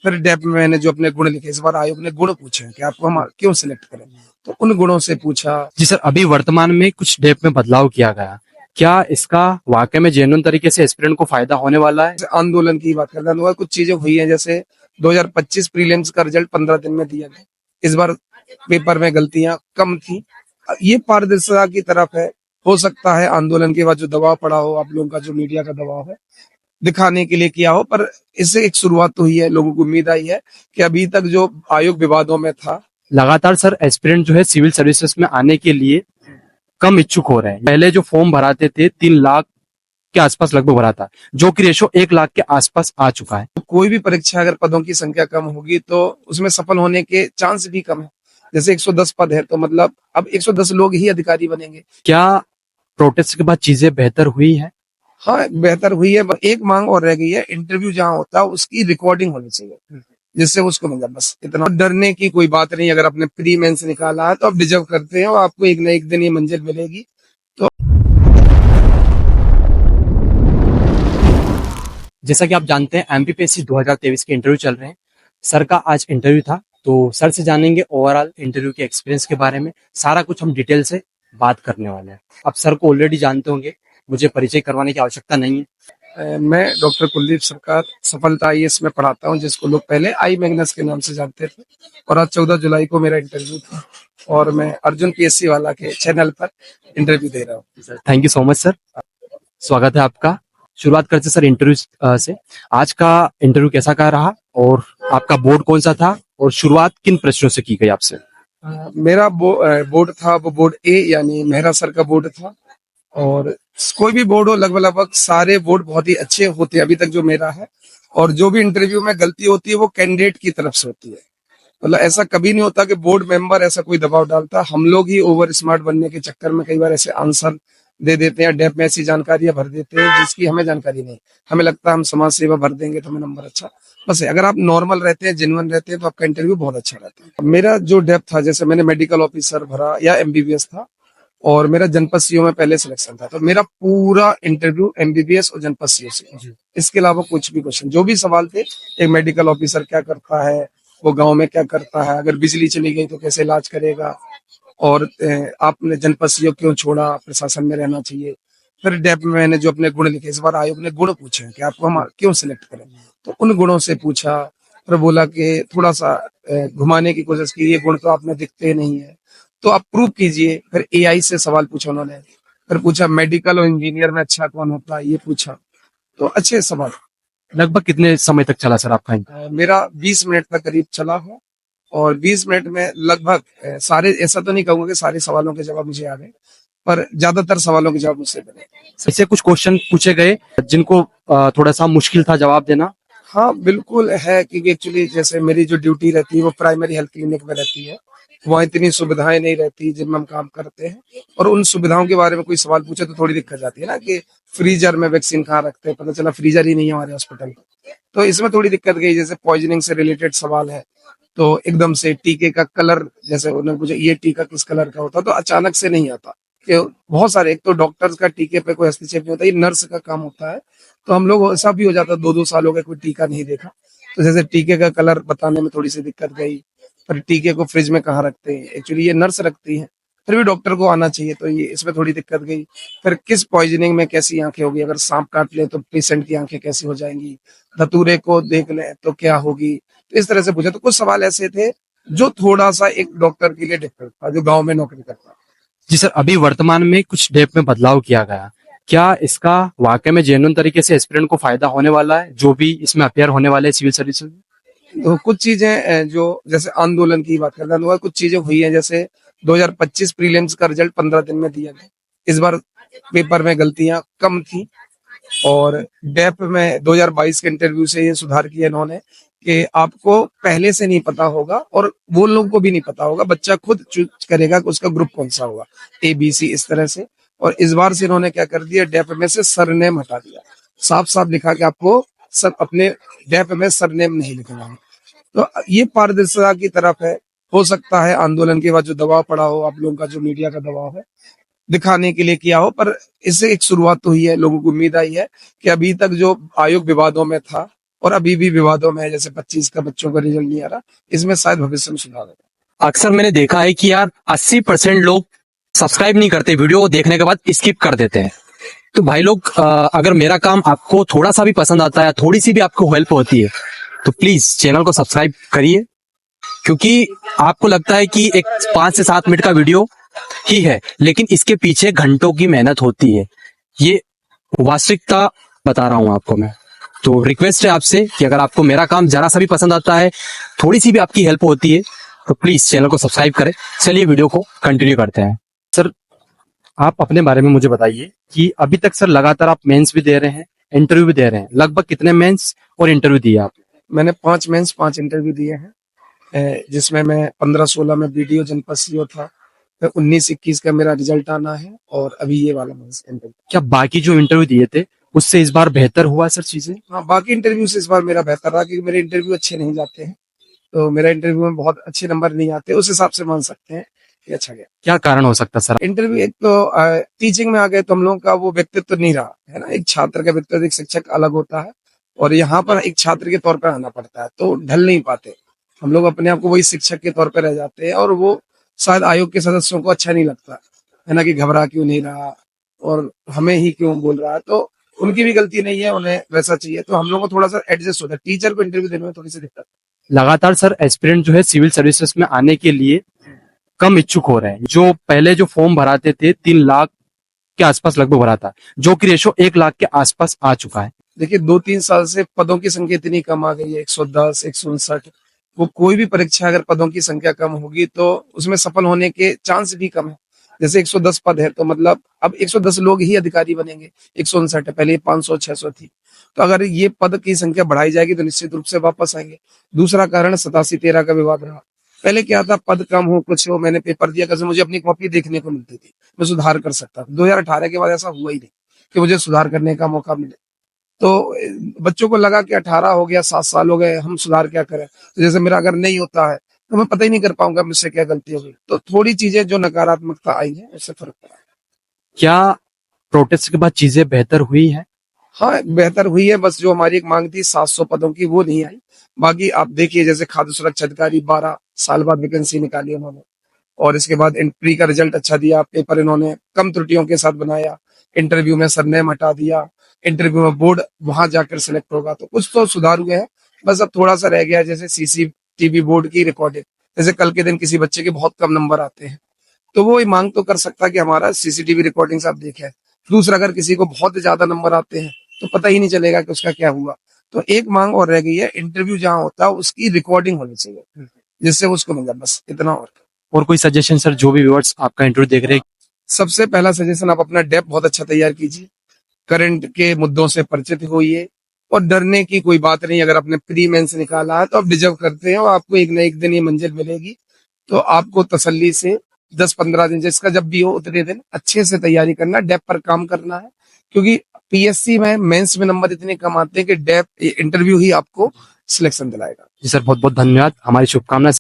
फिर डेप में मैंने जो अपने गुण लिखे, इस बार आयोग ने गुण पूछे हैं कि आपको हम क्यों सिलेक्ट करें, तो उन गुणों से पूछा। जी सर, अभी वर्तमान में कुछ डेप में बदलाव किया गया, क्या इसका वाकई में जेन्युइन तरीके से एस्पिरेंट को फायदा होने वाला है? जैसे आंदोलन की बात करते हैं, कुछ चीजें हुई हैं, जैसे 2025 प्रीलिम्स का रिजल्ट 15 दिन में दिया गया। इस बार पेपर में गलतियां कम थी, ये पारदर्शिता की तरफ है। हो सकता है आंदोलन के बाद जो दबाव पड़ा हो, आप लोगों का जो मीडिया का दबाव है, दिखाने के लिए किया हो, पर इससे एक शुरुआत तो हुई है। लोगों को उम्मीद आई है कि अभी तक जो आयोग विवादों में था, लगातार सर एस्पिरेंट जो है सिविल सर्विसेज में आने के लिए कम इच्छुक हो रहे हैं। पहले जो फॉर्म भराते थे 3 लाख के आसपास लगभग भरा था, जो कि रेशो 1 लाख के आसपास आ चुका है। तो कोई भी परीक्षा अगर पदों की संख्या कम होगी तो उसमें सफल होने के चांस भी कम है। जैसे 110 पद है, तो मतलब अब 110 लोग ही अधिकारी बनेंगे। क्या प्रोटेस्ट के बाद चीजें बेहतर हुई है? हाँ, बेहतर हुई है। एक मांग और रह गई है, इंटरव्यू जहाँ होता है उसकी रिकॉर्डिंग होनी चाहिए, जिससे उसको मिल जाए। बस इतना, डरने की कोई बात नहीं। अगर आपने प्री मेंस निकाला है तो आप डिजर्व करते हैं और आपको एक न एक दिन ये मंजिल मिलेगी। तो जैसा कि आप जानते हैं एमपीपीएससी 2023 के इंटरव्यू चल रहे हैं। सर का आज इंटरव्यू था, तो सर से जानेंगे ओवरऑल इंटरव्यू के एक्सपीरियंस के बारे में। सारा कुछ हम डिटेल से बात करने वाले हैं। आप सर को ऑलरेडी जानते होंगे, मुझे परिचय करवाने की आवश्यकता नहीं है। मैं डॉक्टर कुलदीप सरकार सफलता आईएएस में पढ़ाता हूँ, जिसको लोग पहले आई मैग्नस के नाम से जानते थे। और आज 14 जुलाई को मेरा इंटरव्यू था और मैं अर्जुन पीएससी वाला के चैनल पर इंटरव्यू दे रहा हूँ। Thank you so much sir, स्वागत है आपका। शुरुआत करते सर इंटरव्यू से। आज का इंटरव्यू कैसा का रहा और आपका बोर्ड कौन सा था और शुरुआत किन प्रश्नों से की गई आपसे? मेरा बोर्ड था वो बोर्ड ए, यानी मेहरा सर का बोर्ड था। और कोई भी बोर्ड हो, लगभग लगभग सारे बोर्ड बहुत ही अच्छे होते हैं अभी तक जो मेरा है। और जो भी इंटरव्यू में गलती होती है वो कैंडिडेट की तरफ से होती है। मतलब ऐसा कभी नहीं होता कि बोर्ड मेंबर ऐसा कोई दबाव डालता। हम लोग ही ओवर स्मार्ट बनने के चक्कर में कई बार ऐसे आंसर दे देते हैं, डेप में ऐसी जानकारियां भर देते हैं जिसकी हमें जानकारी नहीं। हमें लगता है हम समाज सेवा भर देंगे तो हमें नंबर अच्छा। बस अगर आप नॉर्मल रहते हैं, जेन्युइन रहते हैं, तो आपका इंटरव्यू बहुत अच्छा रहता है। मेरा जो डेप था, जैसे मैंने मेडिकल ऑफिसर भरा या एमबीबीएस था, और मेरा जनपद सीओ में पहले सिलेक्शन था, तो मेरा पूरा इंटरव्यू एमबीबीएस और जनपद सीओ से। इसके अलावा कुछ भी क्वेश्चन, जो भी सवाल थे, एक मेडिकल ऑफिसर क्या करता है, वो गांव में क्या करता है, अगर बिजली चली गई तो कैसे इलाज करेगा, और आपने जनपद सीओ क्यों छोड़ा, प्रशासन में रहना चाहिए। फिर डेप में मैंने जो अपने गुण लिखे, इस बार आयोग ने गुण पूछे हैं कि आपको हम क्यों सिलेक्ट करें, तो उन गुणों से पूछा। फिर बोला कि थोड़ा सा घुमाने की कोशिश की, ये गुण तो आप में दिखते नहीं है, तो आप प्रूव कीजिए। फिर एआई से सवाल पूछा उन्होंने। फिर पूछा मेडिकल और इंजीनियर में अच्छा कौन होता है, ये पूछा। तो अच्छे सवाल। लगभग कितने समय तक चला सर आपका? मेरा 20 मिनट तक करीब चला हो, और 20 मिनट में लगभग सारे, ऐसा तो नहीं कहूंगा कि सारे सवालों के जवाब मुझे आ गए, पर ज्यादातर सवालों के जवाब मुझसे बने। ऐसे कुछ क्वेश्चन पूछे गए जिनको थोड़ा सा मुश्किल था जवाब देना? हाँ बिल्कुल है, क्योंकि एक्चुअली जैसे मेरी जो ड्यूटी रहती है वो प्राइमरी हेल्थ क्लिनिक में रहती है। वहाँ इतनी सुविधाएं नहीं रहती जिनमें हम काम करते हैं, और उन सुविधाओं के बारे में कोई सवाल पूछे तो थोड़ी दिक्कत जाती है ना, कि फ्रीजर में वैक्सीन कहाँ रखते हैं, पता चला फ्रीजर ही नहीं है हमारे हॉस्पिटल में। तो इसमें थोड़ी दिक्कत गई। जैसे पॉइजनिंग से रिलेटेड सवाल है, तो एकदम से टीके का कलर, जैसे उन्होंने पूछा ये टीका किस कलर का होता, तो अचानक से नहीं आता। कि बहुत सारे, एक तो डॉक्टर्स का टीके पे कोई हस्तक्षेप नहीं होता, ये नर्स का काम होता है। तो हम लोग ऐसा भी हो जाता, 2-2 साल हो गए कोई टीका नहीं देखा, तो जैसे टीके का कलर बताने में थोड़ी सी दिक्कत गई। पर टीके को फ्रिज में कहाँ रखते हैं, एक्चुअली ये नर्स रखती है, फिर भी डॉक्टर को आना चाहिए, तो ये इसमें थोड़ी दिक्कत गई। फिर किस पॉइजनिंग में कैसी आंखें होगी, अगर सांप काट ले तो पेशेंट की आंखें कैसी हो जाएंगी, धतूरे को देख ले तो क्या होगी। तो इस तरह से पूछा। तो कुछ सवाल ऐसे थे जो थोड़ा सा एक डॉक्टर के लिए डिफिकल्ट था, जो गाँव में नौकरी करता। जी सर, अभी वर्तमान में कुछ डेप में बदलाव किया गया, क्या इसका वाकई में जेन्युइन तरीके से एस्पिरेंट को फायदा होने वाला है, जो भी इसमें अपियर होने वाले सिविल सर्विस में? तो कुछ चीजें जो, जैसे आंदोलन की बात करते हैं, कुछ चीजें हुई हैं, जैसे 2025 प्रीलिम्स का रिजल्ट 15 दिन में दिया गया। इस बार पेपर में गलतियां कम थी, और डेप में 2022 के इंटरव्यू से ये सुधार किया इन्होंने कि आपको पहले से नहीं पता होगा, और वो लोगों को भी नहीं पता होगा, बच्चा खुद चूज करेगा कि उसका ग्रुप कौन सा होगा, ABC, इस तरह से। और इस बार से इन्होंने क्या कर दिया, डेप में से सरनेम हटा दिया। साफ साफ लिखा कि आपको सब अपने डेप में सरनेम नहीं लिखना है। तो ये पारदर्शिता की तरफ है। हो सकता है आंदोलन के बाद जो दबाव पड़ा हो, आप लोगों का जो मीडिया का दबाव है, दिखाने के लिए किया हो, पर इससे एक शुरुआत तो हुई है। लोगों को उम्मीद आई है कि अभी तक जो आयोग विवादों में था, और अभी भी विवादों में है, जैसे 25 का बच्चों का रिजल्ट नहीं आ रहा, इसमें शायद भविष्य में सुधार होगा। अक्सर मैंने देखा है कि यार 80% लोग सब्सक्राइब नहीं करते, वीडियो को देखने के बाद स्किप कर देते हैं। तो भाई लोग, अगर मेरा काम आपको थोड़ा सा भी पसंद आता है, थोड़ी सी भी आपको हेल्प होती है, तो प्लीज चैनल को सब्सक्राइब करिए। क्योंकि आपको लगता है कि एक 5 से 7 मिनट का वीडियो ही है, लेकिन इसके पीछे घंटों की मेहनत होती है। ये वास्तविकता बता रहा हूं आपको मैं। तो रिक्वेस्ट है आपसे कि अगर आपको मेरा काम जरा सा भी पसंद आता है, थोड़ी सी भी आपकी हेल्प होती है, तो प्लीज चैनल को सब्सक्राइब करें। चलिए वीडियो को कंटिन्यू करते हैं। सर, आप अपने बारे में मुझे बताइए कि अभी तक सर लगातार आप मेंस भी दे रहे हैं, इंटरव्यू भी दे रहे हैं। लगभग कितने मेंस और इंटरव्यू दिए आप? मैंने 5 मेंस 5 इंटरव्यू दिए हैं, जिसमें मैं 15-16 में बीडीओ जनपद सीओ था, फिर 19-21 का मेरा रिजल्ट आना है, और अभी ये वाला मेंस इंटरव्यू। क्या बाकी जो इंटरव्यू दिए थे उससे इस बार बेहतर हुआ सर चीजें? हाँ, बाकी इंटरव्यू से इस बार मेरा बेहतर रहा, क्योंकि मेरे इंटरव्यू अच्छे नहीं जाते हैं, तो मेरा इंटरव्यू में बहुत अच्छे नंबर नहीं आते, उस हिसाब से मान सकते हैं कि अच्छा गया। क्या कारण हो सकता सर? इंटरव्यू, एक तो टीचिंग में आ गए तो हम लोगों का वो व्यक्तित्व नहीं रहा है ना, एक छात्र का व्यक्तित्व एक शिक्षक अलग होता है, और यहाँ पर एक छात्र के तौर पर आना पड़ता है, तो ढल नहीं पाते हम लोग, अपने आप को वही शिक्षक के तौर पर रह जाते हैं, और वो शायद आयोग के सदस्यों को अच्छा नहीं लगता है ना, कि घबरा क्यों नहीं रहा और हमें ही क्यों बोल रहा है। तो उनकी भी गलती नहीं है, उन्हें वैसा चाहिए, तो हम लोग को थोड़ा सा एडजस्ट होता है। टीचर को इंटरव्यू देने में थोड़ी सी दिक्कत। लगातार सर एस्पिरेंट जो है सिविल सर्विसेज में आने के लिए कम इच्छुक हो रहे हैं। जो पहले जो फॉर्म भराते थे 3 लाख के आसपास लगभग भरा था, जो कि रेशो 1 लाख के आसपास आ चुका है। देखिए, 2-3 साल से पदों की संख्या इतनी कम आ गई है, 110, 159। वो कोई भी परीक्षा अगर पदों की संख्या कम होगी तो उसमें सफल होने के चांस भी कम है। जैसे 110 पद है, तो मतलब अब 110 लोग ही अधिकारी बनेंगे, 159 है, पहले 500 600 थी। तो अगर ये पद की संख्या बढ़ाई जाएगी तो निश्चित रूप से वापस आएंगे। दूसरा कारण 87-13 का विवाद रहा। पहले क्या था, पद कम हो कुछ हो, मैंने पेपर दिया, कैसे मुझे अपनी कॉपी देखने को मिलती थी, मैं सुधार कर सकता था। 2018 के बाद ऐसा हुआ ही नहीं कि मुझे सुधार करने का मौका मिले। तो बच्चों को लगा कि 18 हो गया, 7 साल हो गए, हम सुधार क्या करें। तो जैसे मेरा अगर नहीं होता है तो मैं पता ही नहीं कर पाऊंगा मुझसे क्या गलती हो गई। तो थोड़ी चीजें जो नकारात्मकता आई है उससे फर्क पड़ा। क्या प्रोटेस्ट के बाद चीजें बेहतर हुई हैं? हाँ, बेहतर हुई है, बस जो हमारी एक मांग थी 700 पदों की वो नहीं आई। बाकी आप देखिए, जैसे खाद्य सुरक्षा अधिकारी 12 साल बाद वैकेंसी निकाली उन्होंने, और इसके बाद प्री का रिजल्ट अच्छा दिया, पेपर इन्होंने कम त्रुटियों के साथ बनाया, इंटरव्यू में सरनेम हटा दिया, इंटरव्यू में बोर्ड वहां जाकर सिलेक्ट होगा, तो कुछ तो सुधार हुए हैं। बस अब थोड़ा सा रह गया, जैसे सीसीटीवी बोर्ड की रिकॉर्डिंग, जैसे कल के दिन किसी बच्चे के बहुत कम नंबर आते हैं, तो वो ये मांग तो कर सकता है कि हमारा सीसीटीवी रिकॉर्डिंग आप देखें। दूसरा, अगर किसी को बहुत ज्यादा नंबर आते हैं तो पता ही नहीं चलेगा कि उसका क्या हुआ। तो एक मांग और रह गई है, इंटरव्यू जहां होता है उसकी रिकॉर्डिंग होनी चाहिए, जिससे उसको मिल जाए, बस इतना। और कोई सजेशन सर, जो भी व्यूअर्स आपका इंटरव्यू देख रहे हैं? सबसे पहला सजेशन, आप अपना डेप बहुत अच्छा तैयार कीजिए, करंट के मुद्दों से परिचित होइए, और डरने की कोई बात नहीं। अगर आपने प्री मेंस निकाला है तो आप डिजर्व करते हैं, और आपको एक न एक दिन ये मंजिल मिलेगी। तो आपको तसल्ली से 10-15 दिन, जिसका जब भी हो उतने दिन अच्छे से तैयारी करना, डेप पर काम करना है, क्योंकि पीएससी में मेंस में नंबर इतने कम आते हैं कि डेप इंटरव्यू ही आपको सिलेक्शन दिलाएगा। जी सर, बहुत बहुत धन्यवाद। हमारी शुभकामनाएं।